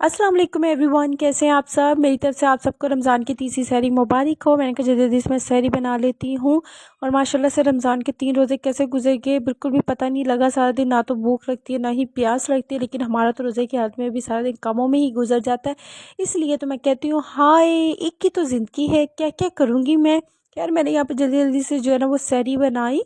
अस्सलाम वालेकुम एवरीवन, कैसे हैं आप सब। मेरी तरफ से आप सबको रमज़ान की तीसरी सहरी मुबारक हो। मैंने कहा जल्दी इसमें सहरी बना लेती हूँ। और माशाल्लाह से रमज़ान के 3 रोज़े कैसे गुजर गए बिल्कुल भी पता नहीं लगा। सारा दिन ना तो भूख लगती है ना ही प्यास लगती है, लेकिन हमारा तो रोज़े की हालत में भी सारा दिन कामों में ही गुजर जाता है। इसलिए तो मैं कहती हूँ हाय, एक की तो ज़िंदगी है, क्या क्या करूँगी मैं। यार मैंने यहाँ पे जल्दी जल्दी से जो है ना वो सहरी बनाई।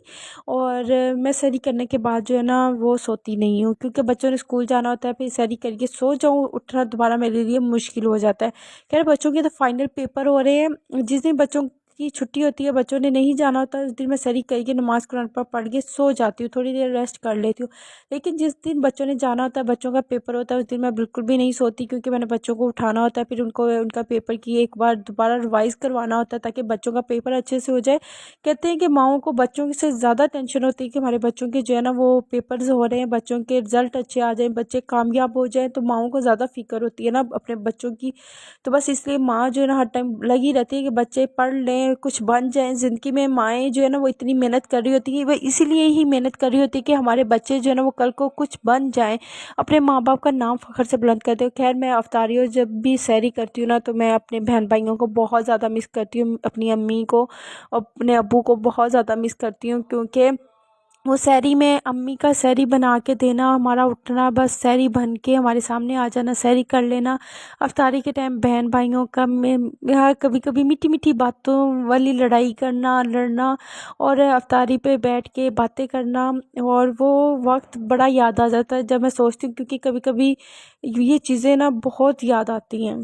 और मैं सहरी करने के बाद जो है ना वो सोती नहीं हूँ, क्योंकि बच्चों ने स्कूल जाना होता है। फिर सहरी करके सो जाऊँ, उठना दोबारा मेरे लिए मुश्किल हो जाता है। खैर बच्चों के तो फाइनल पेपर हो रहे हैं। जिस दिन बच्चों की छुट्टी होती है, बच्चों ने नहीं जाना होता, उस दिन मैं सहरी करके नमाज़ कुरान पर पढ़ के सो जाती हूँ, थोड़ी देर रेस्ट कर लेती हूँ। लेकिन जिस दिन बच्चों ने जाना होता है, बच्चों का पेपर होता है, उस दिन मैं बिल्कुल भी नहीं सोती, क्योंकि मैंने बच्चों को उठाना होता है। फिर उनको उनका पेपर की एक बार दोबारा रिवाइज़ करवाना होता है, ताकि बच्चों का पेपर अच्छे से हो जाए। कहते हैं कि माँओं को बच्चों से ज़्यादा टेंशन होती है कि हमारे बच्चों के जो है ना वो पेपर्स हो रहे हैं, बच्चों के रिज़ल्ट अच्छे आ जाएं, बच्चे कामयाब हो जाएं, तो माँओं को ज़्यादा फ़िक्र होती है ना अपने बच्चों की। तो बस इसलिए माँ जो है ना हर टाइम लगी रहती है कि बच्चे पढ़ लें, कुछ बन जाएं ज़िंदगी में। माएँ जो है ना वो इतनी मेहनत कर रही होती है, वो इसीलिए ही मेहनत कर रही होती है कि हमारे बच्चे जो है ना वो कल को कुछ बन जाएं, अपने माँ बाप का नाम फ़ख्र से बुलंद करते हो। खैर मैं अफ्तारी और जब भी सहरी करती हूँ ना, तो मैं अपने बहन भाइयों को बहुत ज़्यादा मिस करती हूँ, अपनी अम्मी को, अपने अब्बू को बहुत ज़्यादा मिस करती हूँ, क्योंकि वो सहरी में अम्मी का सहरी बना के देना, हमारा उठना, बस सहरी बन के हमारे सामने आ जाना, सहरी कर लेना। अफ्तारी के टाइम बहन भाइयों का में यहाँ कभी कभी मीठी मीठी बातों वाली लड़ाई करना, लड़ना, और अफ्तारी पे बैठ के बातें करना। और वो वक्त बड़ा याद आ जाता है जब मैं सोचती हूँ, क्योंकि कभी कभी ये चीज़ें ना बहुत याद आती हैं।